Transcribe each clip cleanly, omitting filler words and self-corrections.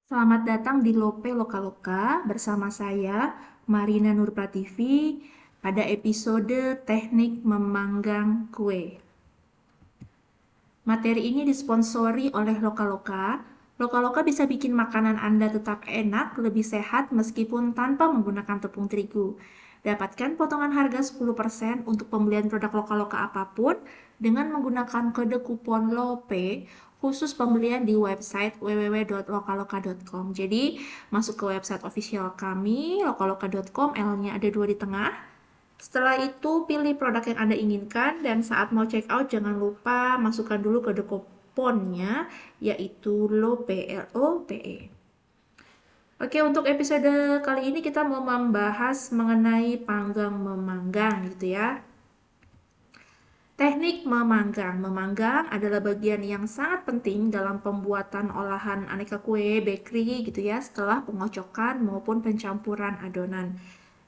Selamat datang di Lope Lokaloka bersama saya Marina Nurprativi pada episode Teknik Memanggang Kue. Materi ini disponsori oleh Lokaloka. Lokaloka bisa bikin makanan Anda tetap enak, lebih sehat meskipun tanpa menggunakan tepung terigu. Dapatkan potongan harga 10% untuk pembelian produk Lokaloka apapun dengan menggunakan kode kupon LOPE khusus pembelian di website www.lokaloka.com. Jadi, masuk ke website official kami, lokaloka.com, L-nya ada 2 di tengah. Setelah itu, pilih produk yang Anda inginkan dan saat mau check out jangan lupa masukkan dulu kode kuponnya yaitu LOPE, LOPE. Oke, untuk episode kali ini kita mau membahas mengenai panggang memanggang gitu ya. Teknik memanggang. Memanggang adalah bagian yang sangat penting dalam pembuatan olahan aneka kue, bakery gitu ya, setelah pengocokan maupun pencampuran adonan.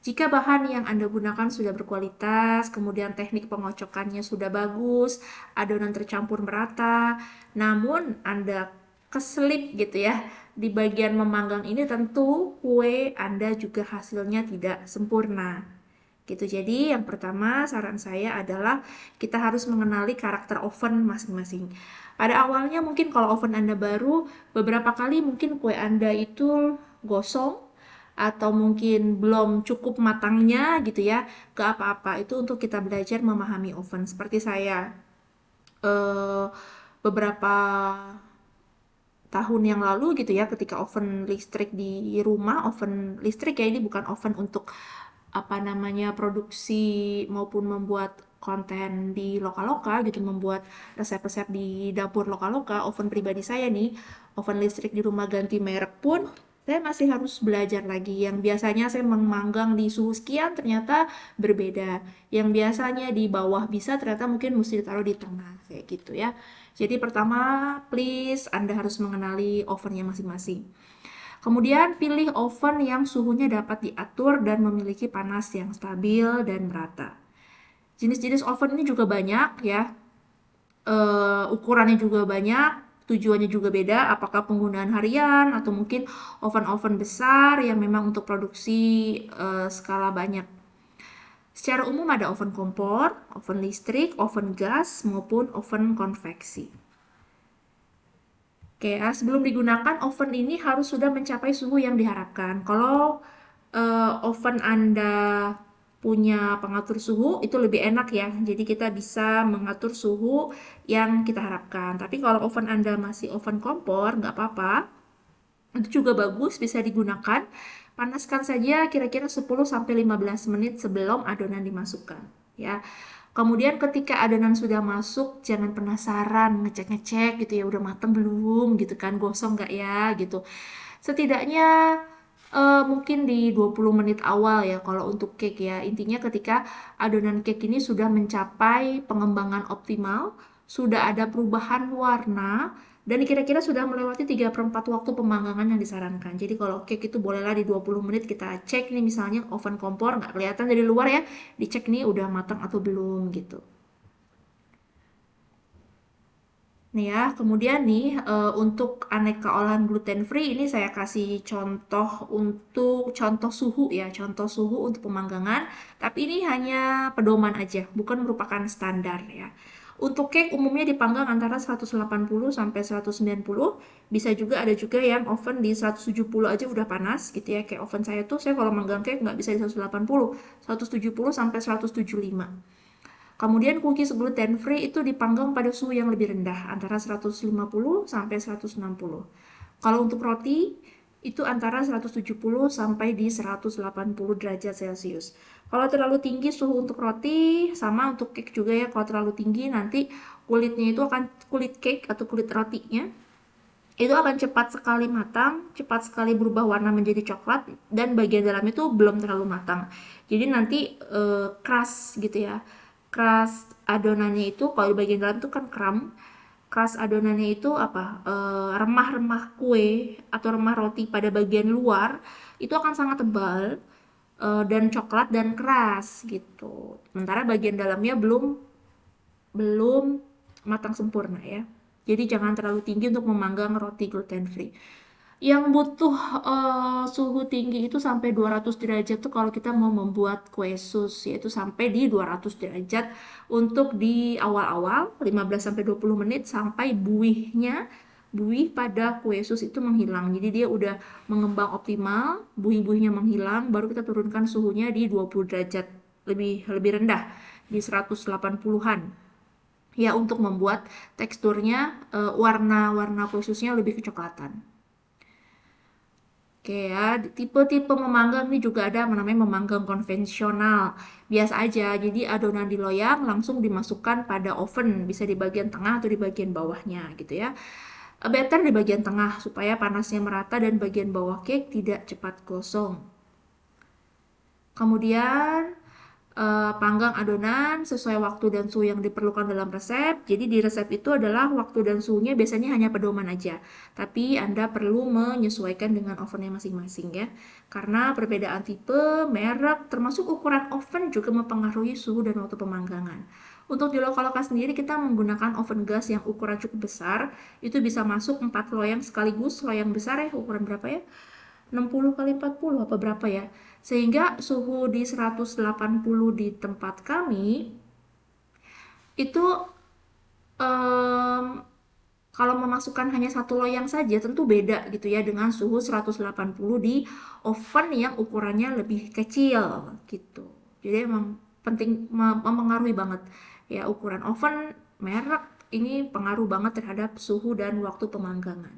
Jika bahan yang Anda gunakan sudah berkualitas, kemudian teknik pengocokannya sudah bagus, adonan tercampur merata, namun Anda keselip gitu ya, di bagian memanggang ini tentu kue Anda juga hasilnya tidak sempurna. Gitu. Jadi yang pertama saran saya adalah kita harus mengenali karakter oven masing-masing. Pada awalnya mungkin kalau oven Anda baru, beberapa kali mungkin kue Anda itu gosong atau mungkin belum cukup matangnya gitu ya. Ke apa-apa itu untuk kita belajar memahami oven. Seperti saya eh, beberapa tahun yang lalu gitu ya, ketika oven listrik di rumah, oven listrik ya, ini bukan oven untuk apa namanya produksi maupun membuat konten di Lokaloka gitu, membuat resep-resep di dapur Lokaloka. Oven pribadi saya nih, oven listrik di rumah ganti merek pun saya masih harus belajar lagi. Yang biasanya saya memanggang di suhu sekian ternyata berbeda. Yang biasanya di bawah bisa ternyata mungkin mesti ditaruh di tengah kayak gitu ya. Jadi pertama, please Anda harus mengenali ovennya masing-masing. Kemudian pilih oven yang suhunya dapat diatur dan memiliki panas yang stabil dan merata. Jenis-jenis oven ini juga banyak ya. Ukurannya juga banyak, tujuannya juga beda, apakah penggunaan harian atau mungkin oven-oven besar yang memang untuk produksi skala banyak. Secara umum ada oven kompor, oven listrik, oven gas, maupun oven konveksi. Oke, sebelum digunakan oven ini harus sudah mencapai suhu yang diharapkan. Kalau oven Anda punya pengatur suhu, itu lebih enak ya. Jadi kita bisa mengatur suhu yang kita harapkan. Tapi kalau oven Anda masih oven kompor, nggak apa-apa. Itu juga bagus, bisa digunakan. Panaskan saja kira-kira 10-15 menit sebelum adonan dimasukkan. Ya. Kemudian ketika adonan sudah masuk, jangan penasaran ngecek-ngecek gitu ya, udah mateng belum gitu kan, gosong nggak ya gitu. Setidaknya mungkin di 20 menit awal ya kalau untuk cake ya. Intinya ketika adonan cake ini sudah mencapai pengembangan optimal, sudah ada perubahan warna, dan kira-kira sudah melewati 3/4 waktu pemanggangan yang disarankan. Jadi kalau cake itu bolehlah di 20 menit kita cek nih, misalnya oven kompor nggak kelihatan dari luar ya, dicek nih udah matang atau belum gitu. Nih ya, kemudian nih untuk aneka olahan gluten free ini saya kasih contoh untuk contoh suhu ya, contoh suhu untuk pemanggangan. Tapi ini hanya pedoman aja, bukan merupakan standar ya. Untuk cake umumnya dipanggang antara 180 sampai 190. Bisa juga ada juga yang oven di 170 aja udah panas gitu ya. Kayak oven saya tuh, saya kalau manggang cake nggak bisa di 180, 170 sampai 175. Kemudian cookies gluten free itu dipanggang pada suhu yang lebih rendah, antara 150 sampai 160. Kalau untuk roti, itu antara 170 sampai di 180 derajat Celcius. Kalau terlalu tinggi suhu untuk roti, sama untuk cake juga ya, kalau terlalu tinggi nanti kulitnya itu akan, kulit cake atau kulit rotinya, itu akan cepat sekali matang, cepat sekali berubah warna menjadi coklat, dan bagian dalam itu belum terlalu matang. Jadi nanti keras gitu ya. Keras adonannya itu kalau di bagian dalam itu kan kram. Keras adonannya itu apa? Remah-remah kue atau remah roti pada bagian luar itu akan sangat tebal dan coklat dan keras gitu. Sementara bagian dalamnya belum belum matang sempurna ya. Jadi jangan terlalu tinggi untuk memanggang roti gluten free. Yang butuh suhu tinggi itu sampai 200 derajat tuh kalau kita mau membuat kue sus, yaitu sampai di 200 derajat untuk di awal-awal 15 sampai 20 menit sampai buih pada kue sus itu menghilang. Jadi dia udah mengembang optimal, buih-buihnya menghilang, baru kita turunkan suhunya di 20 derajat lebih lebih rendah di 180-an. Ya untuk membuat teksturnya warna-warna kue susnya lebih kecoklatan. Oke ya, tipe-tipe memanggang ini juga ada yang namanya memanggang konvensional. Biasa aja, jadi adonan di loyang langsung dimasukkan pada oven, bisa di bagian tengah atau di bagian bawahnya gitu ya. Better di bagian tengah supaya panasnya merata dan bagian bawah cake tidak cepat gosong. Kemudian panggang adonan sesuai waktu dan suhu yang diperlukan dalam resep. Jadi di resep itu adalah waktu dan suhunya biasanya hanya pedoman aja. Tapi Anda perlu menyesuaikan dengan ovennya masing-masing ya. Karena perbedaan tipe, merek, termasuk ukuran oven juga mempengaruhi suhu dan waktu pemanggangan. Untuk di Lokaloka sendiri kita menggunakan oven gas yang ukuran cukup besar. Itu bisa masuk 4 loyang sekaligus. Loyang besar ya, ukuran berapa ya? 60 kali 40 apa berapa ya? Sehingga suhu di 180 di tempat kami itu em, kalau memasukkan hanya satu loyang saja tentu beda gitu ya dengan suhu 180 di oven yang ukurannya lebih kecil gitu. Jadi emang penting mempengaruhi banget ya ukuran oven, merek ini pengaruh banget terhadap suhu dan waktu pemanggangan.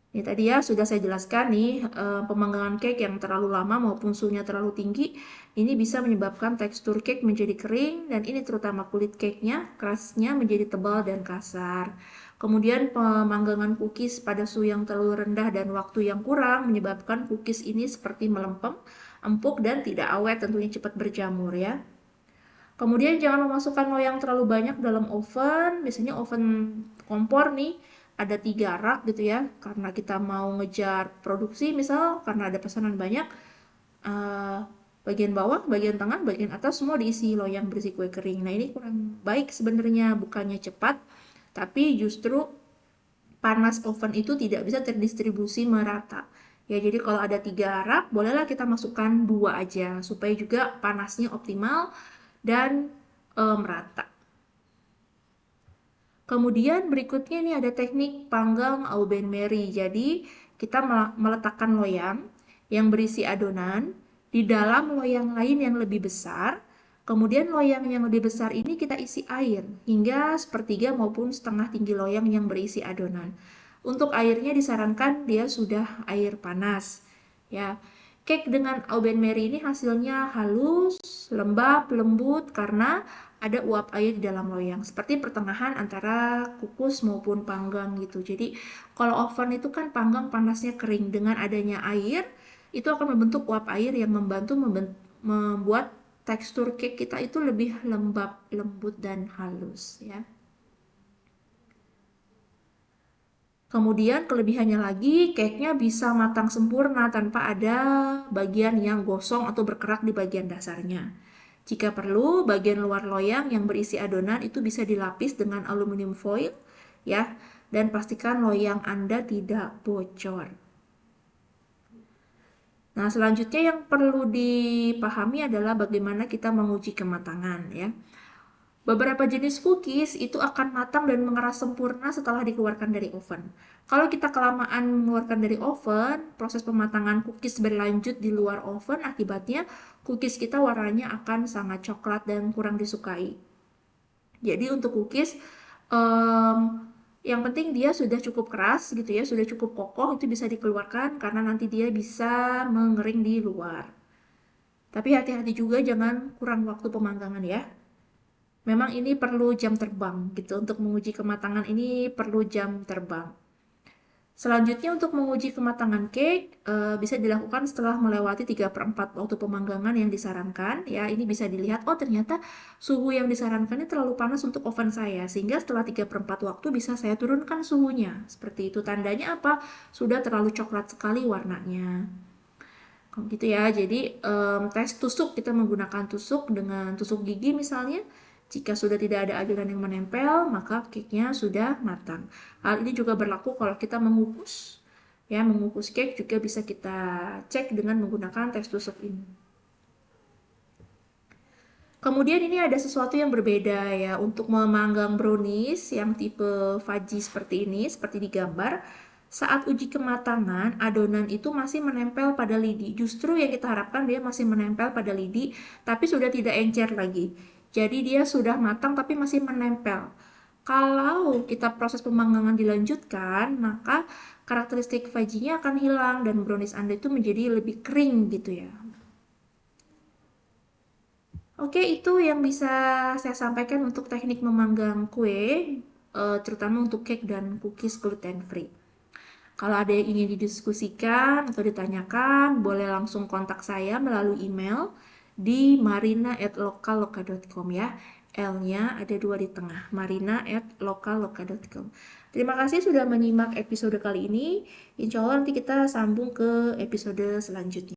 Ini tadi ya sudah saya jelaskan nih pemanggangan cake yang terlalu lama maupun suhunya terlalu tinggi ini bisa menyebabkan tekstur cake menjadi kering dan ini terutama kulit cake-nya kerasnya menjadi tebal dan kasar. Kemudian pemanggangan cookies pada suhu yang terlalu rendah dan waktu yang kurang menyebabkan cookies ini seperti melempem, empuk dan tidak awet tentunya cepat berjamur ya. Kemudian jangan memasukkan loyang terlalu banyak dalam oven, biasanya oven kompor nih ada 3 rak gitu ya, karena kita mau ngejar produksi misal karena ada pesanan banyak, eh, bagian bawah, bagian tengah, bagian atas semua diisi loyang berisi kue kering. Nah ini kurang baik sebenarnya, bukannya cepat, tapi justru panas oven itu tidak bisa terdistribusi merata. Ya, jadi kalau ada 3 rak, bolehlah kita masukkan 2 aja, supaya juga panasnya optimal dan merata. Kemudian berikutnya ini ada teknik panggang Auben Mary. Jadi kita meletakkan loyang yang berisi adonan di dalam loyang lain yang lebih besar. Kemudian loyang yang lebih besar ini kita isi air hingga sepertiga maupun setengah tinggi loyang yang berisi adonan. Untuk airnya disarankan dia sudah air panas. Ya, cake dengan Auben Mary ini hasilnya halus, lembab, lembut karena ada uap air di dalam loyang seperti pertengahan antara kukus maupun panggang gitu. Jadi kalau oven itu kan panggang panasnya kering, dengan adanya air itu akan membentuk uap air yang membantu membuat tekstur cake kita itu lebih lembab, lembut dan halus ya. Kemudian kelebihannya lagi, cake-nya bisa matang sempurna tanpa ada bagian yang gosong atau berkerak di bagian dasarnya. Jika perlu, bagian luar loyang yang berisi adonan itu bisa dilapis dengan aluminium foil ya, dan pastikan loyang Anda tidak bocor. Nah, selanjutnya yang perlu dipahami adalah bagaimana kita menguji kematangan ya. Beberapa jenis cookies itu akan matang dan mengeras sempurna setelah dikeluarkan dari oven. Kalau kita kelamaan mengeluarkan dari oven, proses pematangan cookies berlanjut di luar oven, akibatnya cookies kita warnanya akan sangat coklat dan kurang disukai. Jadi untuk cookies, um, yang penting dia sudah cukup keras gitu ya, sudah cukup kokoh, itu bisa dikeluarkan karena nanti dia bisa mengering di luar. Tapi hati-hati juga jangan kurang waktu pemanggangan ya. Memang ini perlu jam terbang gitu. Untuk menguji kematangan ini perlu jam terbang. Selanjutnya untuk menguji kematangan cake bisa dilakukan setelah melewati 3/4 waktu pemanggangan yang disarankan. Ya, ini bisa dilihat, oh ternyata suhu yang disarankan ini terlalu panas untuk oven saya. Sehingga setelah 3/4 waktu bisa saya turunkan suhunya. Seperti itu, tandanya apa? Sudah terlalu coklat sekali warnanya. Gitu ya, jadi tes tusuk, kita menggunakan tusuk dengan tusuk gigi misalnya. Jika sudah tidak ada adonan yang menempel, maka cake-nya sudah matang. Hal ini juga berlaku kalau kita mengukus. Ya, mengukus cake juga bisa kita cek dengan menggunakan test tusuk ini. Kemudian ini ada sesuatu yang berbeda ya, untuk memanggang brownies yang tipe fudgy seperti ini, seperti di gambar. Saat uji kematangan, adonan itu masih menempel pada lidi. Justru yang kita harapkan dia masih menempel pada lidi, tapi sudah tidak encer lagi. Jadi dia sudah matang tapi masih menempel. Kalau kita proses pemanggangan dilanjutkan, maka karakteristik fudgy-nya akan hilang dan brownies Anda itu menjadi lebih kering gitu ya. Oke, itu yang bisa saya sampaikan untuk teknik memanggang kue, terutama untuk cake dan cookies gluten free. Kalau ada yang ingin didiskusikan atau ditanyakan, boleh langsung kontak saya melalui email di marina@lokalloka.com ya. L-nya ada 2 di tengah, marina@lokalloka.com. Terima kasih sudah menyimak episode kali ini. Insya Allah nanti kita sambung ke episode selanjutnya.